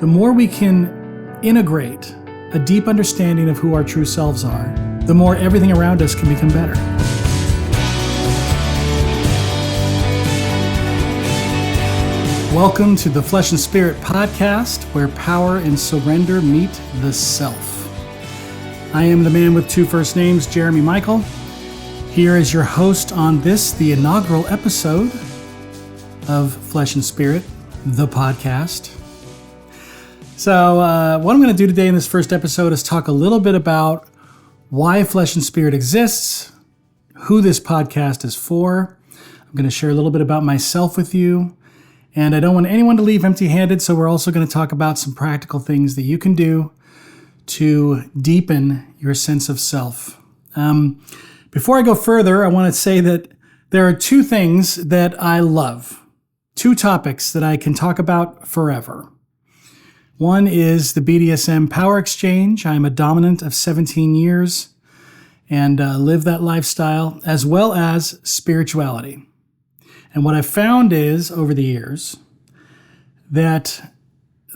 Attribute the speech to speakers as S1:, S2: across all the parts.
S1: the more we can integrate a deep understanding of who our true selves are, the more everything around us can become better. Welcome to the Flesh and Spirit podcast, where power and surrender meet the self. I am the man with two first names, Jeremy Michael. Here is your host on this, the inaugural episode of Flesh and Spirit, the podcast. So what I'm going to do today in this first episode is talk a little bit about why Flesh and Spirit exists, who this podcast is for. I'm going to share a little bit about myself with you, and I don't want anyone to leave empty-handed, so we're also going to talk about some practical things that you can do to deepen your sense of self. Before I go further, I want to say that there are two things that I love, two topics that I can talk about forever. One is the BDSM power exchange. I'm a dominant of 17 years and live that lifestyle, as well as spirituality. And what I've found is, over the years, that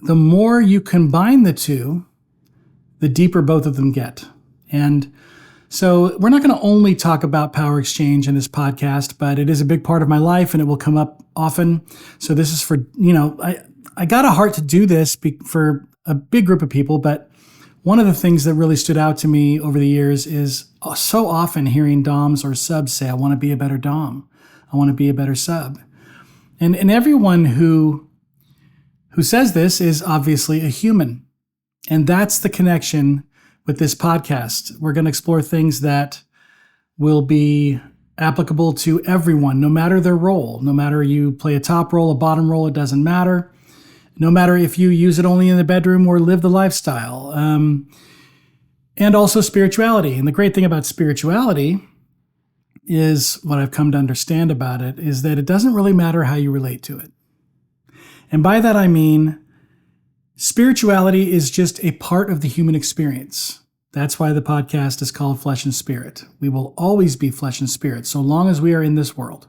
S1: the more you combine the two, the deeper both of them get. And so we're not going to only talk about power exchange in this podcast, but it is a big part of my life and it will come up often. So this is for, I got a heart to do this for a big group of people, but one of the things that really stood out to me over the years is so often hearing doms or subs say, I want to be a better dom. I want to be a better sub. And everyone who says this is obviously a human. And that's the connection with this podcast. We're going to explore things that will be applicable to everyone, no matter their role. No matter you play a top role, a bottom role, it doesn't matter. No matter if you use it only in the bedroom or live the lifestyle. And also spirituality. And the great thing about spirituality is, what I've come to understand about it, is that it doesn't really matter how you relate to it. And by that I mean, spirituality is just a part of the human experience. That's why the podcast is called Flesh and Spirit. We will always be flesh and spirit, so long as we are in this world.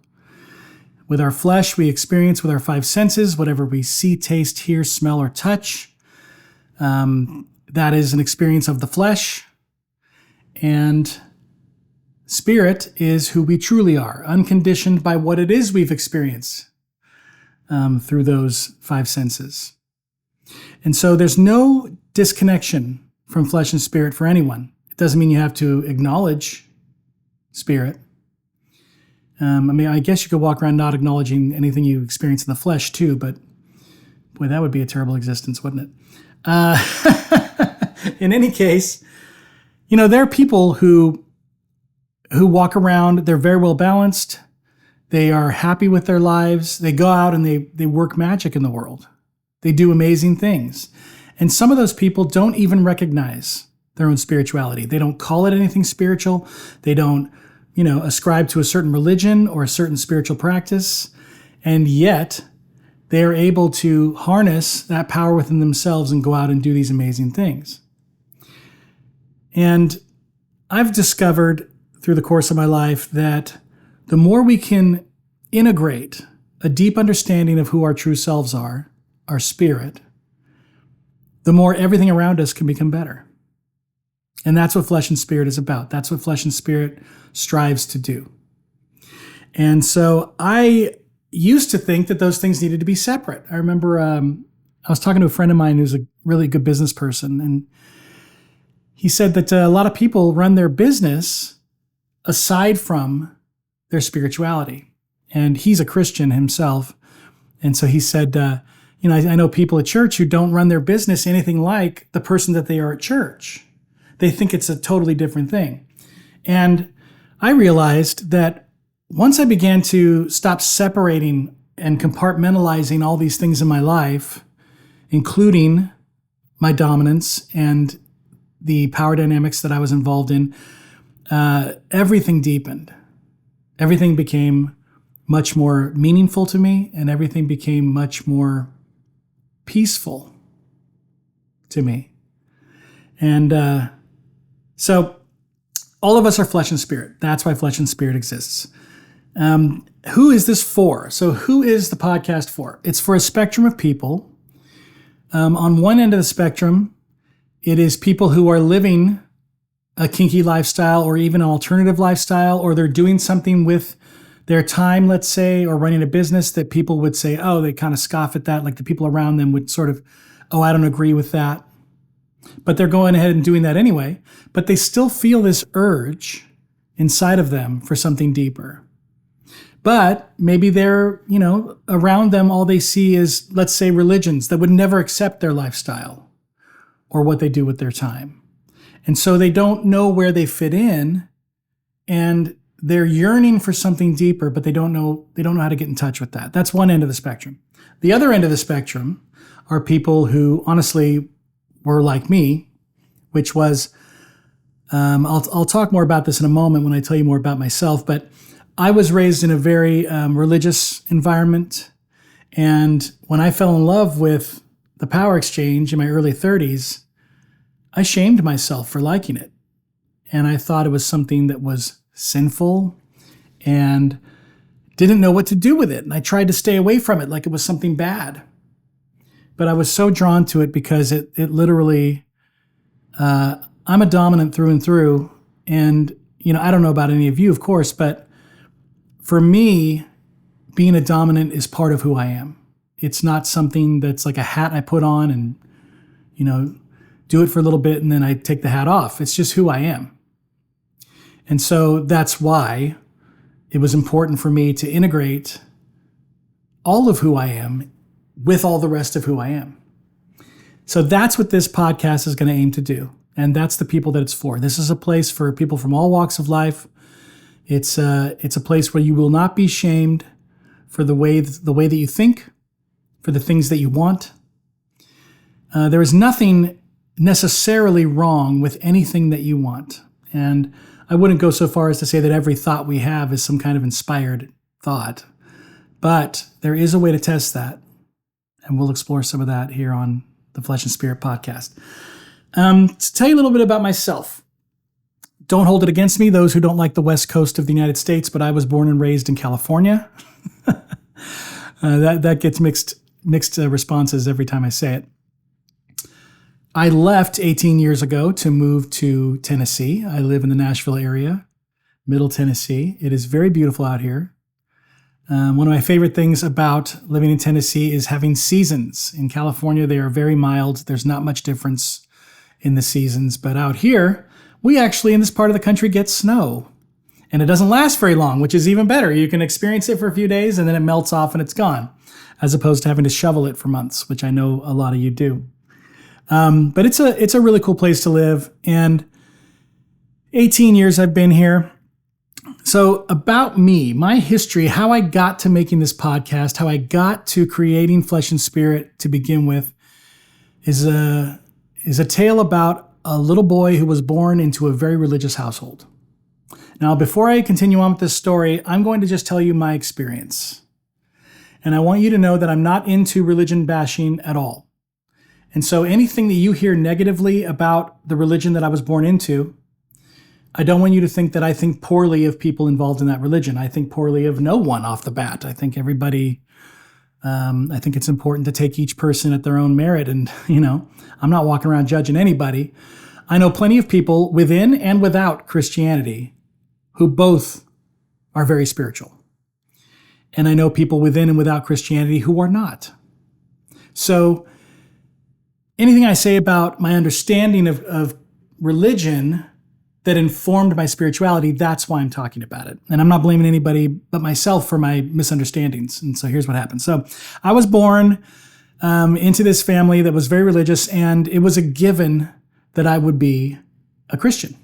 S1: With our flesh, we experience with our five senses, whatever we see, taste, hear, smell, or touch. That is an experience of the flesh. And spirit is who we truly are, unconditioned by what it is we've experienced through those five senses. And so there's no disconnection from flesh and spirit for anyone. It doesn't mean you have to acknowledge spirit. I guess you could walk around not acknowledging anything you experience in the flesh too, but boy, that would be a terrible existence, wouldn't it? In any case, there are people who walk around, they're very well balanced, they are happy with their lives, they go out and they work magic in the world. They do amazing things. And some of those people don't even recognize their own spirituality. They don't call it anything spiritual. They don't ascribe to a certain religion or a certain spiritual practice, and yet they are able to harness that power within themselves and go out and do these amazing things. And I've discovered through the course of my life that the more we can integrate a deep understanding of who our true selves are, our spirit, the more everything around us can become better. And that's what Flesh and Spirit is about. That's what Flesh and Spirit strives to do. And so I used to think that those things needed to be separate. I remember I was talking to a friend of mine who's a really good business person, and he said that a lot of people run their business aside from their spirituality. And he's a Christian himself. And so he said, I know people at church who don't run their business anything like the person that they are at church. They think it's a totally different thing. And I realized that once I began to stop separating and compartmentalizing all these things in my life, including my dominance and the power dynamics that I was involved in, everything deepened. Everything became much more meaningful to me, and everything became much more peaceful to me. And so all of us are flesh and spirit. That's why Flesh and Spirit exists. Who is this for? So who is the podcast for? It's for a spectrum of people On one end of the spectrum, it is people who are living a kinky lifestyle or even an alternative lifestyle, or they're doing something with their time, let's say, or running a business that people would say, oh, they kind of scoff at that. Like the people around them would sort of, oh, I don't agree with that. But they're going ahead and doing that anyway. But they still feel this urge inside of them for something deeper. But maybe they're, around them, all they see is, let's say, religions that would never accept their lifestyle or what they do with their time. And so they don't know where they fit in, and they're yearning for something deeper, but they don't know how to get in touch with that. That's one end of the spectrum. The other end of the spectrum are people who honestly were like me, which was, I'll talk more about this in a moment when I tell you more about myself, but I was raised in a very religious environment. And when I fell in love with the power exchange in my early 30s, I shamed myself for liking it. And I thought it was something that was sinful and didn't know what to do with it. And I tried to stay away from it like it was something bad. But I was so drawn to it because it literally, I'm a dominant through and through. And, I don't know about any of you, of course, but for me, being a dominant is part of who I am. It's not something that's like a hat I put on and, do it for a little bit and then I take the hat off. It's just who I am. And so that's why it was important for me to integrate all of who I am with all the rest of who I am. So that's what this podcast is going to aim to do. And that's the people that it's for. This is a place for people from all walks of life. It's a place where you will not be shamed for the way that you think, for the things that you want. There is nothing necessarily wrong with anything that you want. And I wouldn't go so far as to say that every thought we have is some kind of inspired thought. But there is a way to test that. And we'll explore some of that here on the Flesh and Spirit podcast. To tell you a little bit about myself. Don't hold it against me, those who don't like the West Coast of the United States, but I was born and raised in California. That gets mixed responses every time I say it. I left 18 years ago to move to Tennessee. I live in the Nashville area, Middle Tennessee. It is very beautiful out here. One of my favorite things about living in Tennessee is having seasons. In California, they are very mild. There's not much difference in the seasons. But out here, we actually, in this part of the country, get snow. And it doesn't last very long, which is even better. You can experience it for a few days and then it melts off and it's gone, as opposed to having to shovel it for months, which I know a lot of you do. But it's a really cool place to live. And 18 years I've been here. So about me, my history, how I got to making this podcast, how I got to creating Flesh and Spirit to begin with, is a tale about a little boy who was born into a very religious household. Now, before I continue on with this story, I'm going to just tell you my experience. And I want you to know that I'm not into religion bashing at all. And so anything that you hear negatively about the religion that I was born into, I don't want you to think that I think poorly of people involved in that religion. I think poorly of no one off the bat. I think everybody, I think it's important to take each person at their own merit. And, I'm not walking around judging anybody. I know plenty of people within and without Christianity who both are very spiritual. And I know people within and without Christianity who are not. So anything I say about my understanding of religion that informed my spirituality, that's why I'm talking about it. And I'm not blaming anybody but myself for my misunderstandings. And so here's what happened. So I was born into this family that was very religious, and it was a given that I would be a Christian.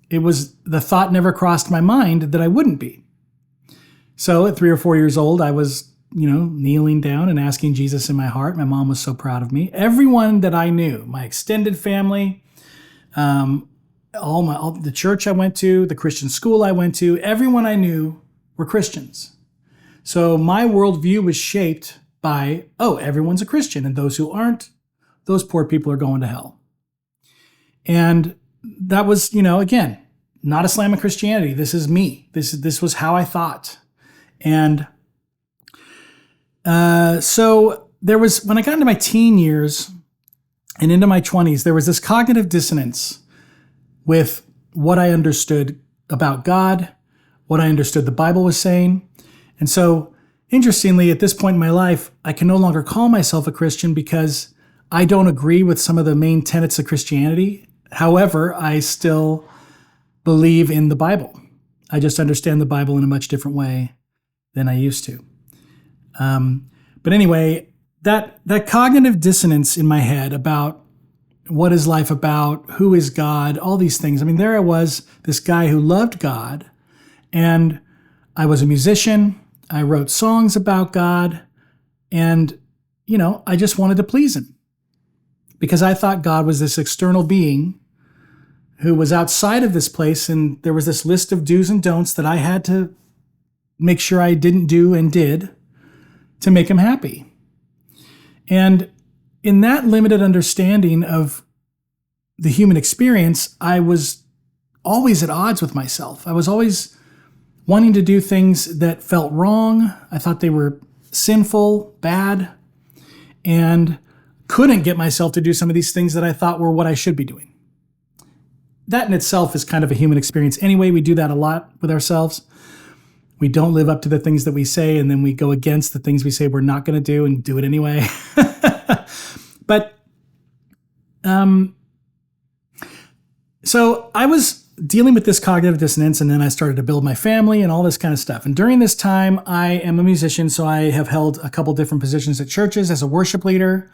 S1: The thought never crossed my mind that I wouldn't be. So at 3 or 4 years old, I was kneeling down and asking Jesus in my heart. My mom was so proud of me. Everyone that I knew, my extended family, the church I went to, the Christian school I went to, everyone I knew were Christians. So my worldview was shaped by, everyone's a Christian, and those who aren't, those poor people are going to hell. And that was, again, not a slam of Christianity. This is me. This was how I thought. And so when I got into my teen years and into my 20s, there was this cognitive dissonance with what I understood about God, what I understood the Bible was saying. And so, interestingly, at this point in my life, I can no longer call myself a Christian because I don't agree with some of the main tenets of Christianity. However, I still believe in the Bible. I just understand the Bible in a much different way than I used to. But anyway, that cognitive dissonance in my head about what is life about, who is God, all these things. I mean, there I was, this guy who loved God, and I was a musician. I wrote songs about God, and, I just wanted to please him because I thought God was this external being who was outside of this place, and there was this list of do's and don'ts that I had to make sure I didn't do and did to make him happy. And in that limited understanding of the human experience, I was always at odds with myself. I was always wanting to do things that felt wrong. I thought they were sinful, bad, and couldn't get myself to do some of these things that I thought were what I should be doing. That in itself is kind of a human experience. Anyway, we do that a lot with ourselves. We don't live up to the things that we say, and then we go against the things we say we're not going to do and do it anyway. But, so I was dealing with this cognitive dissonance, and then I started to build my family and all this kind of stuff. And during this time, I am a musician, so I have held a couple different positions at churches as a worship leader.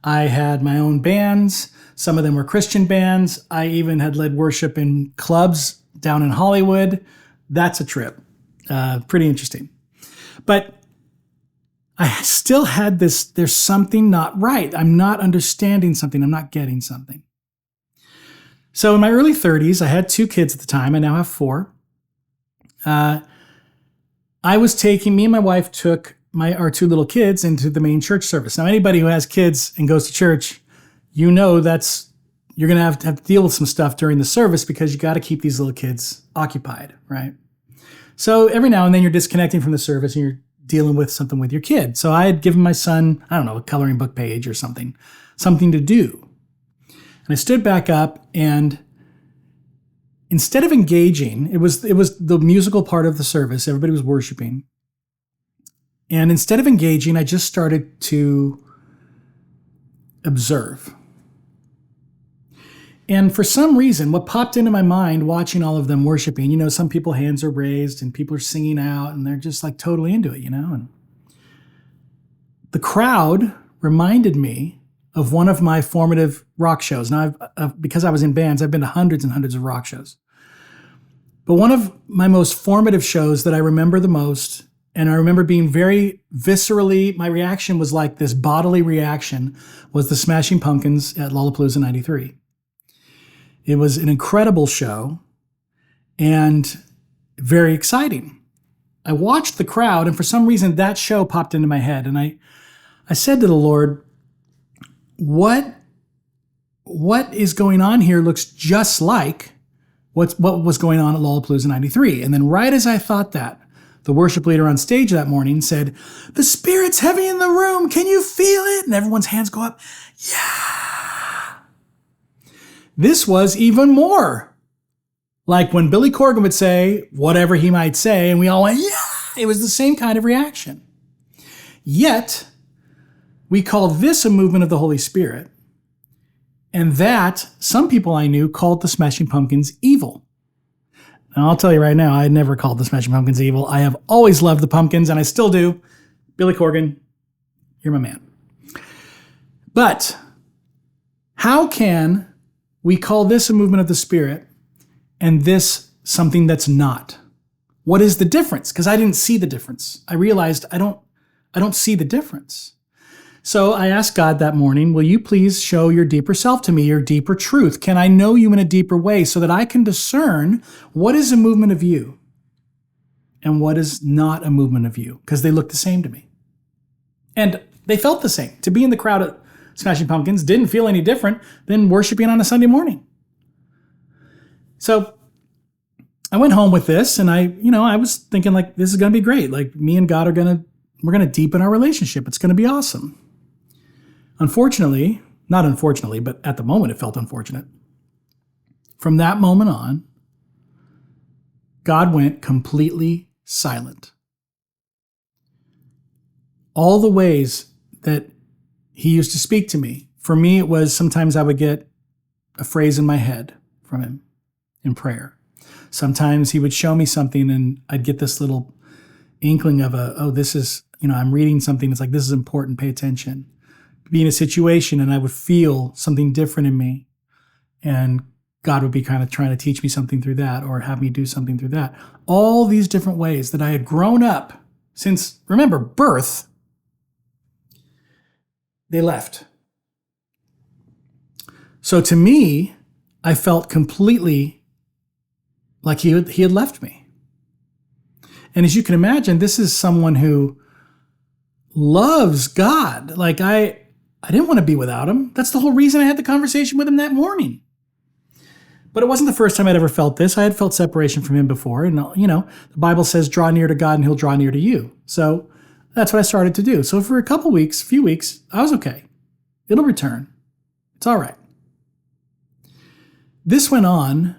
S1: I had my own bands. Some of them were Christian bands. I even had led worship in clubs down in Hollywood. That's a trip. Pretty interesting. But I still had this, there's something not right. I'm not understanding something. I'm not getting something. So in my early 30s, I had 2 kids at the time. I now have 4. Me and my wife took our 2 little kids into the main church service. Now, anybody who has kids and goes to church, you're going to have to deal with some stuff during the service because you got to keep these little kids occupied, right? So every now and then you're disconnecting from the service and you're dealing with something with your kid. So I had given my son, a coloring book page or something to do. And I stood back up, and instead of engaging, it was the musical part of the service. Everybody was worshiping. And instead of engaging, I just started to observe. And for some reason, what popped into my mind watching all of them worshiping, some people hands are raised and people are singing out and they're just like totally into it, And the crowd reminded me of one of my formative rock shows. Now, because I was in bands, I've been to hundreds and hundreds of rock shows. But one of my most formative shows that I remember the most, and I remember being very viscerally, my reaction was like this bodily reaction, was the Smashing Pumpkins at Lollapalooza 93. It was an incredible show and very exciting. I watched the crowd, and for some reason that show popped into my head. And I said to the Lord, what is going on here looks just like what was going on at Lollapalooza 93. And then right as I thought that, the worship leader on stage that morning said, "The Spirit's heavy in the room. Can you feel it?" And everyone's hands go up. Yeah. This was even more like when Billy Corgan would say whatever he might say, and we all went, yeah! It was the same kind of reaction. Yet, we call this a movement of the Holy Spirit, and that some people I knew called the Smashing Pumpkins evil. Now, I'll tell you right now, I never called the Smashing Pumpkins evil. I have always loved the Pumpkins, and I still do. Billy Corgan, you're my man. But how can we call this a movement of the Spirit and this something that's not? What is the difference? Because I didn't see the difference. I realized I don't see the difference. So I asked God that morning, will you please show your deeper self to me, your deeper truth? Can I know you in a deeper way so that I can discern what is a movement of you and what is not a movement of you? Because they look the same to me. And they felt the same. To be in the crowd at Smashing Pumpkins didn't feel any different than worshiping on a Sunday morning. So I went home with this, and I was thinking like, this is going to be great. Like, me and God we're going to deepen our relationship. It's going to be awesome. not unfortunately, but at the moment it felt unfortunate. From that moment on, God went completely silent. All the ways that he used to speak to me, for me it was sometimes I would get a phrase in my head from him in prayer. Sometimes he would show me something and I'd get this little inkling of this is, I'm reading something. It's like, this is important. Pay attention. Be in a situation and I would feel something different in me. And God would be kind of trying to teach me something through that or have me do something through that. All these different ways that I had grown up since, remember, birth, they left. So to me, I felt completely like he had left me. And as you can imagine, this is someone who loves God. Like I didn't want to be without him. That's the whole reason I had the conversation with him that morning. But it wasn't the first time I'd ever felt this. I had felt separation from him before. And, the Bible says, draw near to God and he'll draw near to you. So that's what I started to do. So for a few weeks, I was okay. It'll return. It's all right. This went on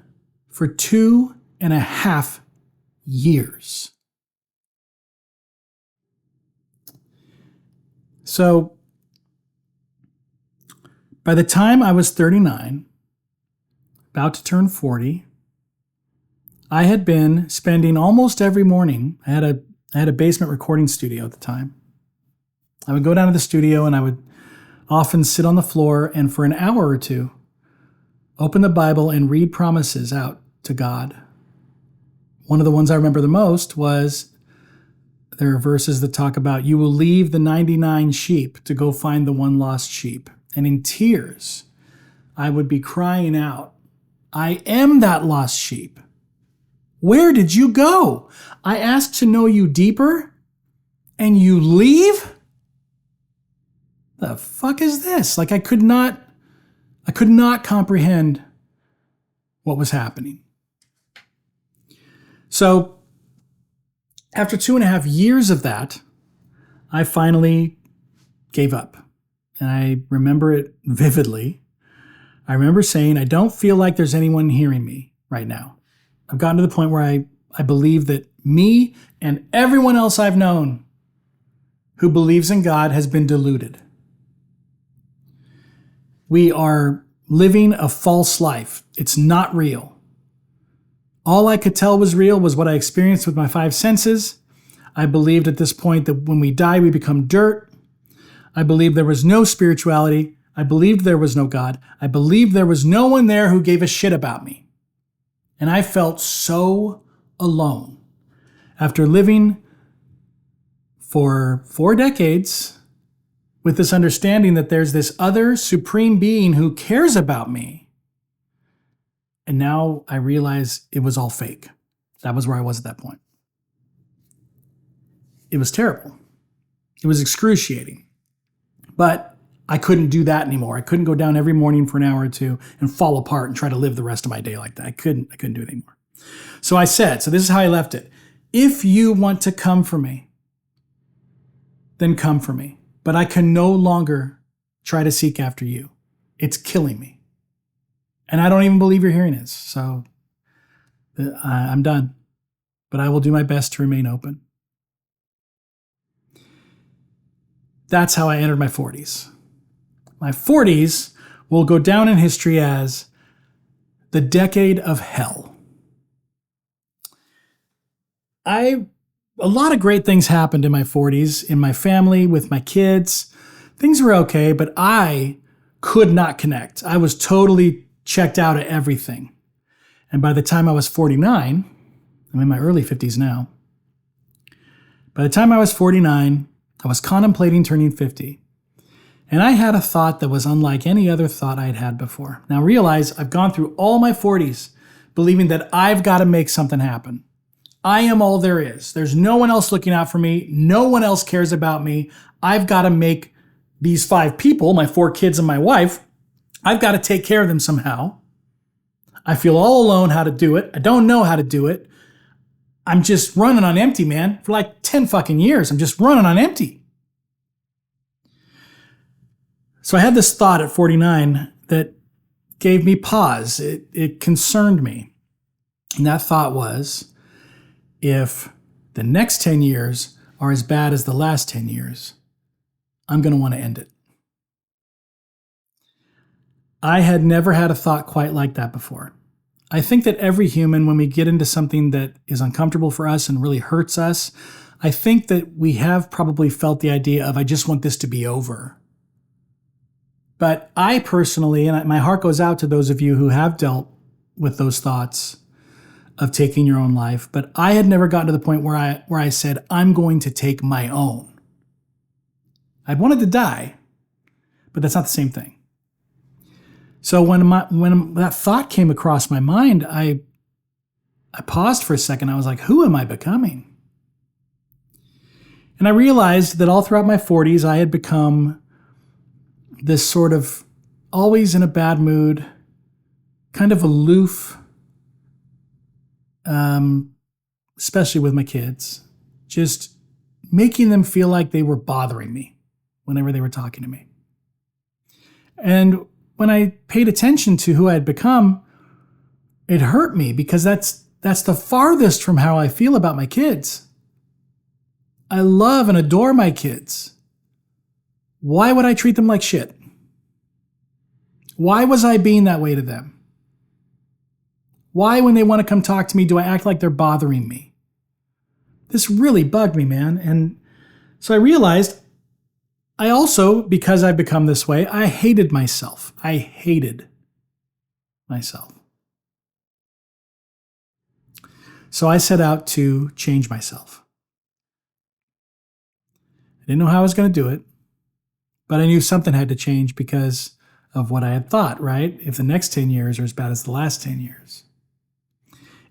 S1: for 2.5 years. So by the time I was 39, about to turn 40, I had been spending almost every morning. I had a basement recording studio at the time. I would go down to the studio and I would often sit on the floor and for an hour or two, open the Bible and read promises out to God. One of the ones I remember the most was, there are verses that talk about, you will leave the 99 sheep to go find the one lost sheep. And in tears, I would be crying out, I am that lost sheep. Where did you go? I asked to know you deeper, and you leave? The fuck is this? Like I could not comprehend what was happening. So after 2.5 years of that, I finally gave up. And I remember it vividly. I remember saying, I don't feel like there's anyone hearing me right now. I've gotten to the point where I believe that me and everyone else I've known who believes in God has been deluded. We are living a false life. It's not real. All I could tell was real was what I experienced with my 5 senses. I believed at this point that when we die, we become dirt. I believed there was no spirituality. I believed there was no God. I believed there was no one there who gave a shit about me. And I felt so alone. After living for 4 decades with this understanding that there's this other supreme being who cares about me. And now I realize it was all fake. That was where I was at that point. It was terrible. It was excruciating. But I couldn't do that anymore. I couldn't go down every morning for an hour or two and fall apart and try to live the rest of my day like that. I couldn't do it anymore. So I said, so this is how I left it. If you want to come for me, then come for me. But I can no longer try to seek after you. It's killing me. And I don't even believe you're hearing this. So I'm done. But I will do my best to remain open. That's how I entered my 40s. My 40s will go down in history as the decade of hell. A lot of great things happened in my 40s, in my family, with my kids. Things were okay, but I could not connect. I was totally checked out of everything. And by the time I was 49, I'm in my early 50s now. By the time I was 49, I was contemplating turning 50. And I had a thought that was unlike any other thought I had had before. Now realize I've gone through all my 40s believing that I've got to make something happen. I am all there is. There's no one else looking out for me. No one else cares about me. I've got to make these 5 people, my 4 kids and my wife, I've got to take care of them somehow. I feel all alone how to do it. I don't know how to do it. I'm just running on empty, man. For like 10 fucking years, I'm just running on empty. So I had this thought at 49 that gave me pause. It concerned me. And that thought was, if the next 10 years are as bad as the last 10 years, I'm going to want to end it. I had never had a thought quite like that before. I think that every human, when we get into something that is uncomfortable for us and really hurts us, I think that we have probably felt the idea of, I just want this to be over. But I personally, and my heart goes out to those of you who have dealt with those thoughts of taking your own life, but I had never gotten to the point where I said, I'm going to take my own. I'd wanted to die, but that's not the same thing. So when that thought came across my mind, I paused for a second. I was like, who am I becoming? And I realized that all throughout my 40s, I had become this sort of always in a bad mood, kind of aloof, especially with my kids, just making them feel like they were bothering me whenever they were talking to me. And when I paid attention to who I had become, it hurt me because that's the farthest from how I feel about my kids. I love and adore my kids. Why would I treat them like shit? Why was I being that way to them? Why, when they want to come talk to me, do I act like they're bothering me? This really bugged me, man. And so I realized I also, because I've become this way, I hated myself. I hated myself. So I set out to change myself. I didn't know how I was going to do it, but I knew something had to change because of what I had thought, right? If the next 10 years are as bad as the last 10 years.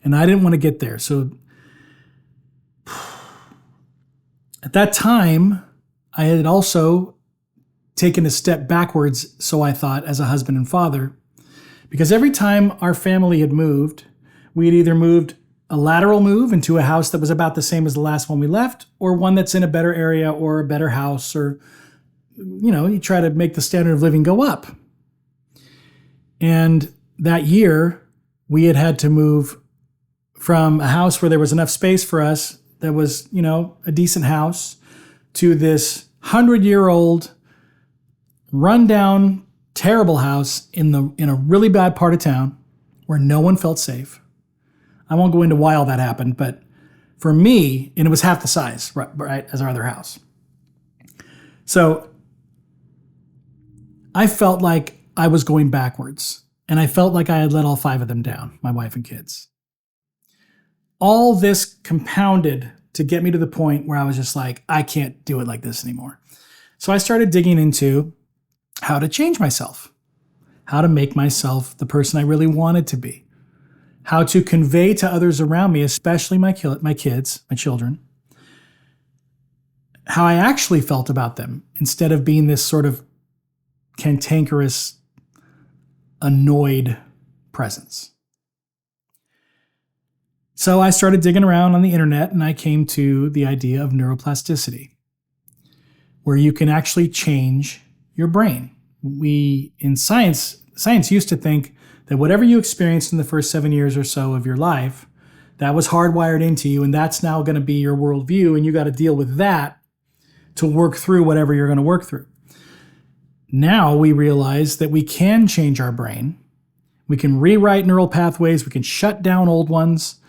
S1: And I didn't want to get there. So at that time, I had also taken a step backwards, so I thought, as a husband and father, because every time our family had moved, we had either moved a lateral move into a house that was about the same as the last one we left, or one that's in a better area or a better house, or, you try to make the standard of living go up. And that year, we had to move from a house where there was enough space for us, that was, a decent house, to this 100-year-old, rundown, terrible house in a really bad part of town where no one felt safe. I won't go into why all that happened, but for me, and it was half the size, right, as our other house. So I felt like I was going backwards, and I felt like I had let all 5 of them down, my wife and kids. All this compounded to get me to the point where I was just like, I can't do it like this anymore. So I started digging into how to change myself, how to make myself the person I really wanted to be, how to convey to others around me, especially my kids, my children, how I actually felt about them instead of being this sort of cantankerous, annoyed presence. So I started digging around on the internet, and I came to the idea of neuroplasticity, where you can actually change your brain. In science used to think that whatever you experienced in the first 7 years or so of your life, that was hardwired into you, and that's now going to be your worldview, and you got to deal with that to work through whatever you're going to work through. Now we realize that we can change our brain. We can rewrite neural pathways. We can shut down old ones,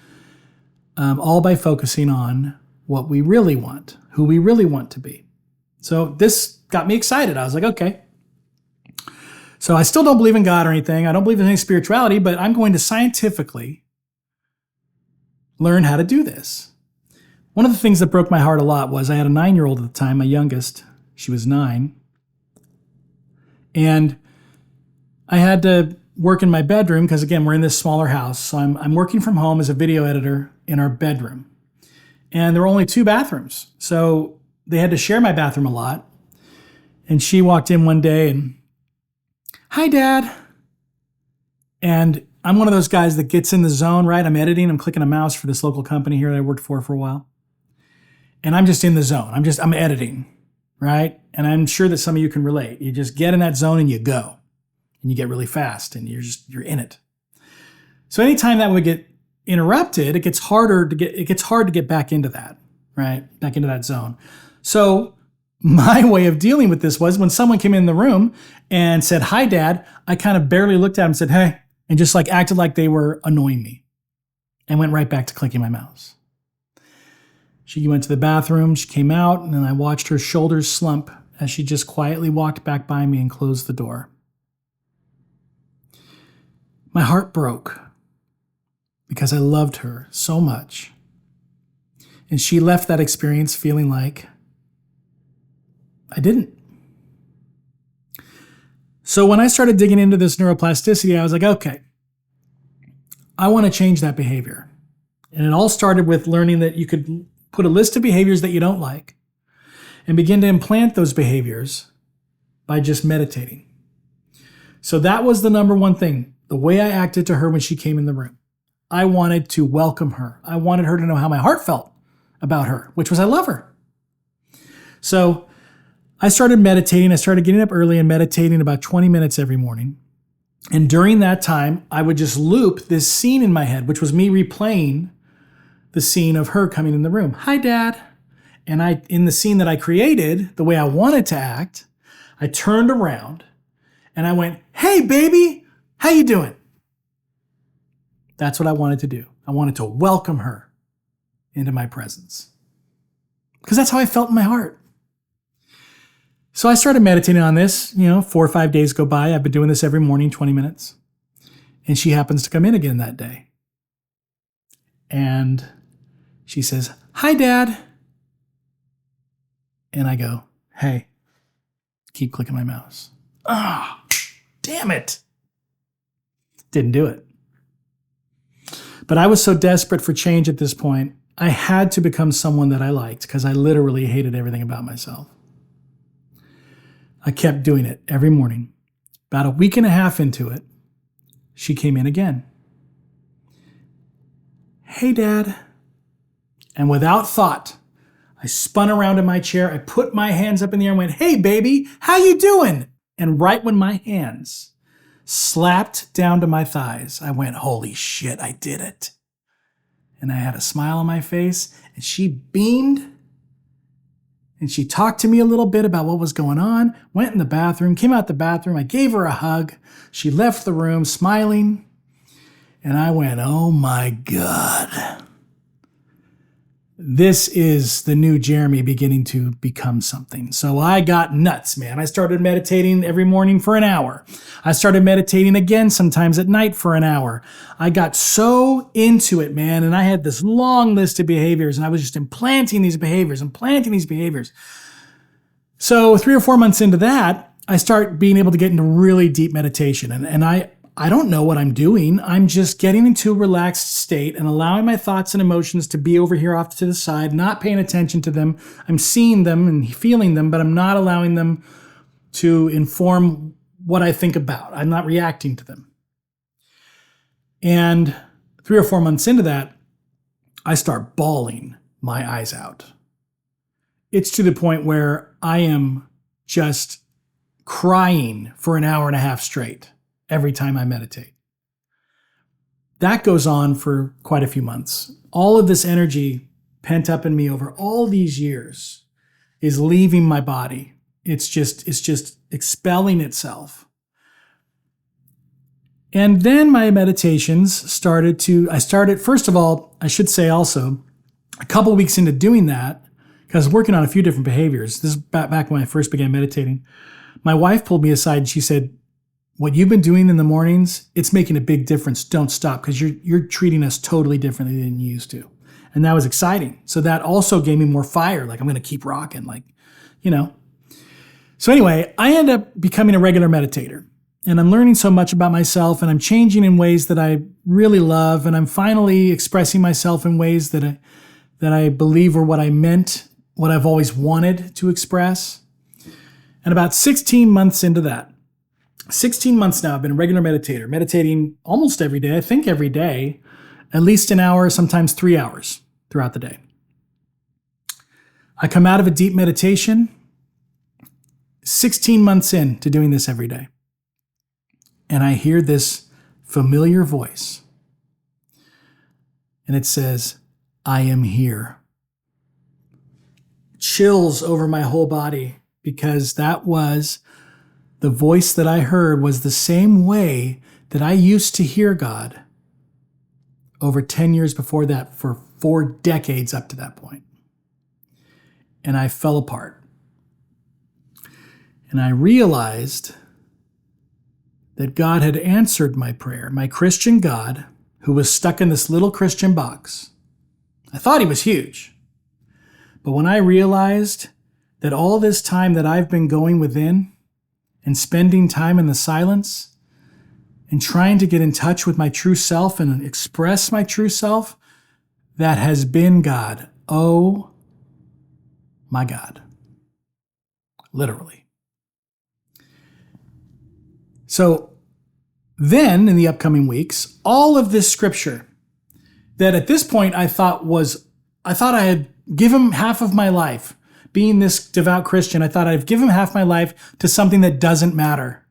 S1: all by focusing on what we really want, who we really want to be. So this got me excited. I was like, okay. So I still don't believe in God or anything. I don't believe in any spirituality, but I'm going to scientifically learn how to do this. One of the things that broke my heart a lot was I had a 9-year-old at the time, my youngest. She was 9. And I had to work in my bedroom because, again, we're in this smaller house. So I'm working from home as a video editor in our bedroom. And there were only 2 bathrooms. So they had to share my bathroom a lot. And she walked in one day and, "Hi, Dad." And I'm one of those guys that gets in the zone, right? I'm editing. I'm clicking a mouse for this local company here that I worked for a while. And I'm just in the zone. I'm editing, right? And I'm sure that some of you can relate. You just get in that zone and you go. And you get really fast and you're in it. So anytime that would get interrupted, it gets hard to get back into that, right? Back into that zone. So my way of dealing with this was when someone came in the room and said, "Hi, Dad," I kind of barely looked at him and said, "Hey," and just like acted like they were annoying me and went right back to clicking my mouse. She went to the bathroom, she came out, and then I watched her shoulders slump as she just quietly walked back by me and closed the door. My heart broke because I loved her so much. And she left that experience feeling like I didn't. So when I started digging into this neuroplasticity, I was like, okay, I want to change that behavior. And it all started with learning that you could put a list of behaviors that you don't like and begin to implant those behaviors by just meditating. So that was the number one thing, the way I acted to her when she came in the room. I wanted to welcome her. I wanted her to know how my heart felt about her, which was I love her. So I started meditating. I started getting up early and meditating about 20 minutes every morning. And during that time, I would just loop this scene in my head, which was me replaying the scene of her coming in the room. "Hi, Dad." And in the scene that I created, the way I wanted to act, I turned around and I went, "Hey, baby, how you doing?" That's what I wanted to do. I wanted to welcome her into my presence because that's how I felt in my heart. So I started meditating on this, 4 or 5 days go by. I've been doing this every morning, 20 minutes. And she happens to come in again that day. And she says, "Hi, Dad." And I go, "Hey," keep clicking my mouse. Ah, damn it. Didn't do it. But I was so desperate for change at this point, I had to become someone that I liked because I literally hated everything about myself. I kept doing it every morning. About a week and a half into it, she came in again. "Hey, Dad." And without thought, I spun around in my chair. I put my hands up in the air and went, "Hey, baby, how you doing?" And right when my hands slapped down to my thighs, I went, "Holy shit, I did it." And I had a smile on my face, and she beamed. And she talked to me a little bit about what was going on, went in the bathroom, came out the bathroom. I gave her a hug. She left the room smiling. And I went, "Oh my God. This is the new Jeremy beginning to become something." So I got nuts, man. I started meditating every morning for an hour. I started meditating again sometimes at night for an hour. I got so into it, man. And I had this long list of behaviors and I was just implanting these behaviors. So 3 or 4 months into that, I start being able to get into really deep meditation. And I don't know what I'm doing. I'm just getting into a relaxed state and allowing my thoughts and emotions to be over here off to the side, not paying attention to them. I'm seeing them and feeling them, but I'm not allowing them to inform what I think about. I'm not reacting to them. And 3 or 4 months into that, I start bawling my eyes out. It's to the point where I am just crying for an hour and a half straight every time I meditate. That goes on for quite a few months. All of this energy pent up in me over all these years is leaving my body. It's just expelling itself. And then my meditations first of all, I should say also, a couple weeks into doing that, because I was working on a few different behaviors. This is back when I first began meditating. My wife pulled me aside and she said, "What you've been doing in the mornings, it's making a big difference. Don't stop because you're treating us totally differently than you used to." And that was exciting. So that also gave me more fire. Like, I'm going to keep rocking, So anyway, I end up becoming a regular meditator. And I'm learning so much about myself and I'm changing in ways that I really love. And I'm finally expressing myself in ways that I believe were what I meant, what I've always wanted to express. And about 16 months into that, 16 months now, I've been a regular meditator, meditating almost every day. I think every day, at least an hour, sometimes 3 hours throughout the day. I come out of a deep meditation 16 months in to doing this every day. And I hear this familiar voice. And it says, I am here. Chills over my whole body, because that was the voice that I heard was the same way that I used to hear God over 10 years before that, for 4 decades up to that point. And I fell apart. And I realized that God had answered my prayer, my Christian God, who was stuck in this little Christian box. I thought he was huge. But when I realized that all this time that I've been going within and spending time in the silence and trying to get in touch with my true self and express my true self, that has been God. Oh my God. Literally. So then, in the upcoming weeks, all of this scripture that at this point I thought I had given half of my life, being this devout Christian, I thought I'd give him half my life to something that doesn't matter.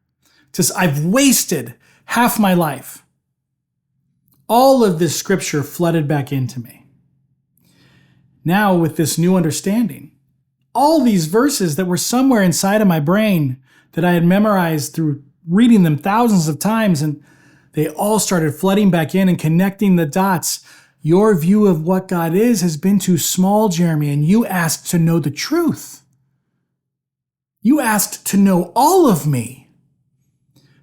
S1: I've wasted half my life. All of this scripture flooded back into me. Now, with this new understanding, all these verses that were somewhere inside of my brain that I had memorized through reading them thousands of times, and they all started flooding back in and connecting the dots. Your view of what God is has been too small, Jeremy, and you asked to know the truth. You asked to know all of me.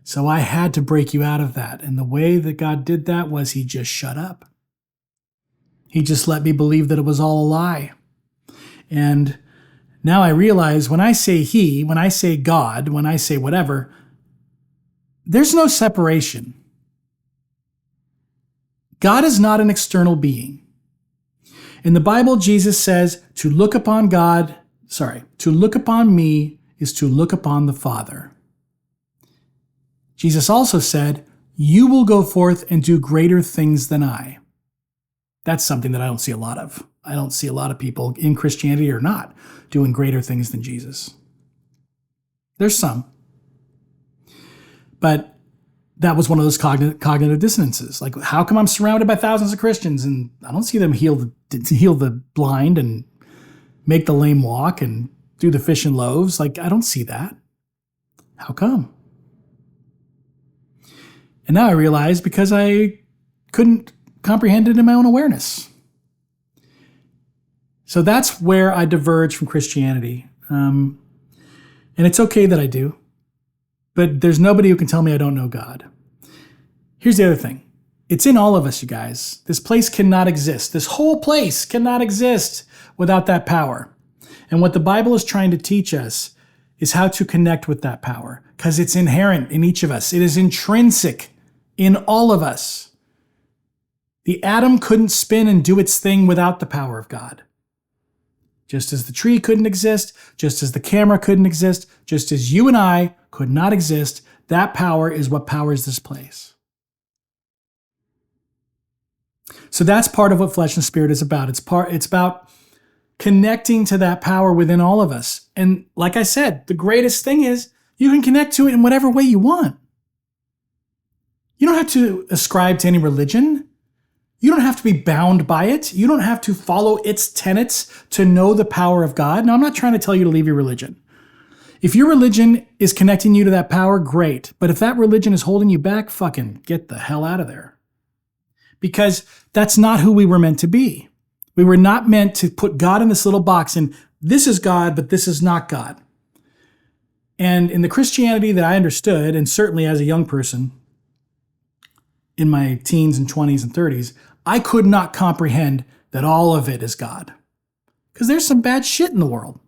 S1: So I had to break you out of that. And the way that God did that was he just shut up. He just let me believe that it was all a lie. And now I realize when I say he, when I say God, when I say whatever, there's no separation. God is not an external being. In the Bible, Jesus says to look upon me is to look upon the Father. Jesus also said, you will go forth and do greater things than I. That's something that I don't see a lot of. I don't see a lot of people in Christianity or not doing greater things than Jesus. There's some. But that was one of those cognitive dissonances. Like, how come I'm surrounded by thousands of Christians and I don't see them heal the blind and make the lame walk and do the fish and loaves? Like, I don't see that. How come? And now I realize because I couldn't comprehend it in my own awareness. So that's where I diverge from Christianity. And it's okay that I do. But there's nobody who can tell me I don't know God. Here's the other thing. It's in all of us, you guys. This place cannot exist. This whole place cannot exist without that power. And what the Bible is trying to teach us is how to connect with that power, because it's inherent in each of us. It is intrinsic in all of us. The atom couldn't spin and do its thing without the power of God. Just as the tree couldn't exist, just as the camera couldn't exist, just as you and I could not exist, that power is what powers this place. So that's part of what Flesh and Spirit is about. It's about connecting to that power within all of us. And like I said, the greatest thing is you can connect to it in whatever way you want. You don't have to ascribe to any religion. You don't have to be bound by it. You don't have to follow its tenets to know the power of God. Now, I'm not trying to tell you to leave your religion. If your religion is connecting you to that power, great. But if that religion is holding you back, fucking get the hell out of there. Because that's not who we were meant to be. We were not meant to put God in this little box and this is God, but this is not God. And in the Christianity that I understood, and certainly as a young person in my teens and 20s and 30s, I could not comprehend that all of it is God. Because there's some bad shit in the world.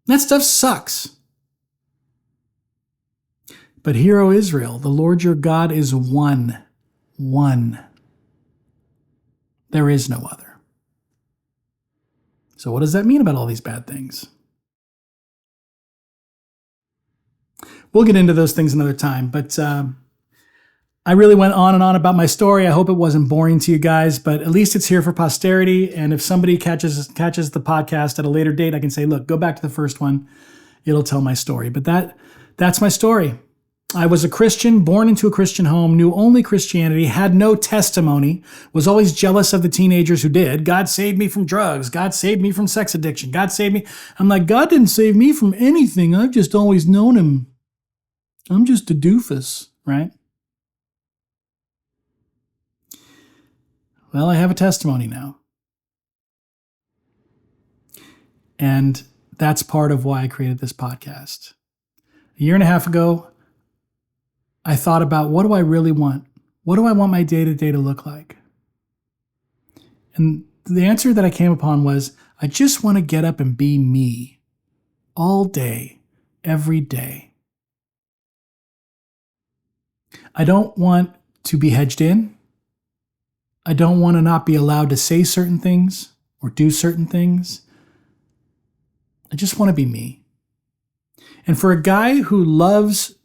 S1: That stuff sucks. But hear, O Israel, the Lord your God is one. One. There is no other. So what does that mean about all these bad things? We'll get into those things another time, but I really went on and on about my story. I hope it wasn't boring to you guys, but at least it's here for posterity. And if somebody catches the podcast at a later date, I can say, look, go back to the first one it'll tell my story. But that's my story. I was a Christian, born into a Christian home, knew only Christianity, had no testimony, was always jealous of the teenagers who did. God saved me from drugs. God saved me from sex addiction. God saved me. I'm like, God didn't save me from anything. I've just always known him. I'm just a doofus, right? Well, I have a testimony now. And that's part of why I created this podcast. A year and a half ago, I thought about, what do I really want? What do I want my day-to-day to look like? And the answer that I came upon was, I just want to get up and be me all day, every day. I don't want to be hedged in. I don't want to not be allowed to say certain things or do certain things. I just want to be me. And for a guy who loves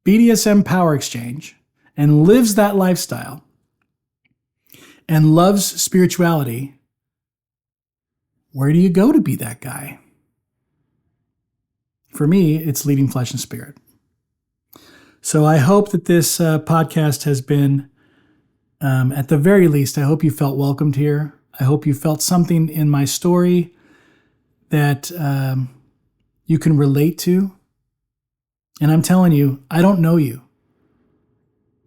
S1: BDSM power exchange and lives that lifestyle and loves spirituality, where do you go to be that guy? For me, it's leading flesh and spirit. So I hope that this podcast has been, at the very least, I hope you felt welcomed here. I hope you felt something in my story that you can relate to. And I'm telling you, I don't know you,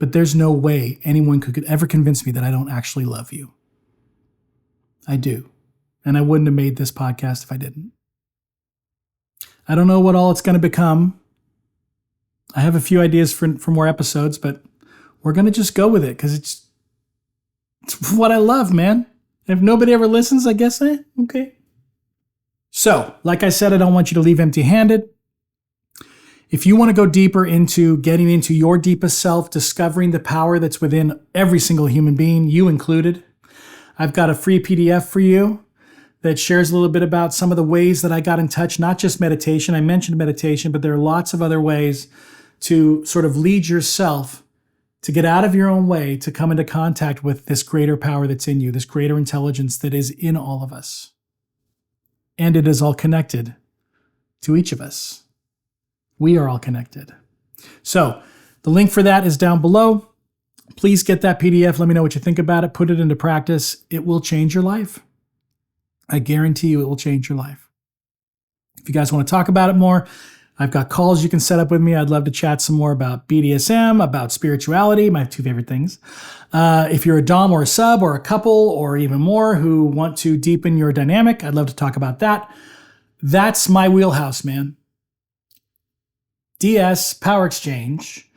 S1: but there's no way anyone could ever convince me that I don't actually love you. I do. And I wouldn't have made this podcast if I didn't. I don't know what all it's going to become. I have a few ideas for more episodes, but we're going to just go with it because it's what I love, man. If nobody ever listens, I guess, okay. So, like I said, I don't want you to leave empty-handed. If you want to go deeper into getting into your deepest self, discovering the power that's within every single human being, you included, I've got a free PDF for you that shares a little bit about some of the ways that I got in touch, not just meditation. I mentioned meditation, but there are lots of other ways to sort of lead yourself to get out of your own way, to come into contact with this greater power that's in you, this greater intelligence that is in all of us. And it is all connected to each of us. We are all connected. So the link for that is down below. Please get that PDF. Let me know what you think about it. Put it into practice. It will change your life. I guarantee you it will change your life. If you guys want to talk about it more, I've got calls you can set up with me. I'd love to chat some more about BDSM, about spirituality, my two favorite things. If you're a dom or a sub or a couple or even more who want to deepen your dynamic, I'd love to talk about that. That's my wheelhouse, man. DS, power exchange,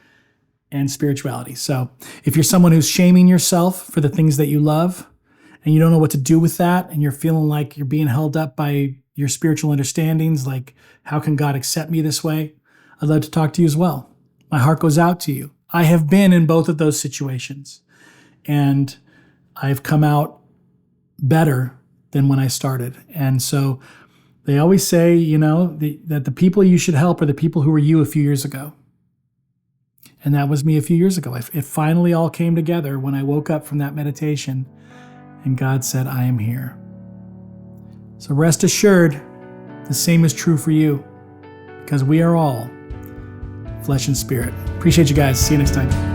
S1: and spirituality. So if you're someone who's shaming yourself for the things that you love and you don't know what to do with that and you're feeling like you're being held up by your spiritual understandings, like how can God accept me this way? I'd love to talk to you as well. My heart goes out to you. I have been in both of those situations and I've come out better than when I started. And so they always say, that the people you should help are the people who were you a few years ago. And that was me a few years ago. It finally all came together when I woke up from that meditation and God said, I am here. So rest assured, the same is true for you because we are all flesh and spirit. Appreciate you guys. See you next time.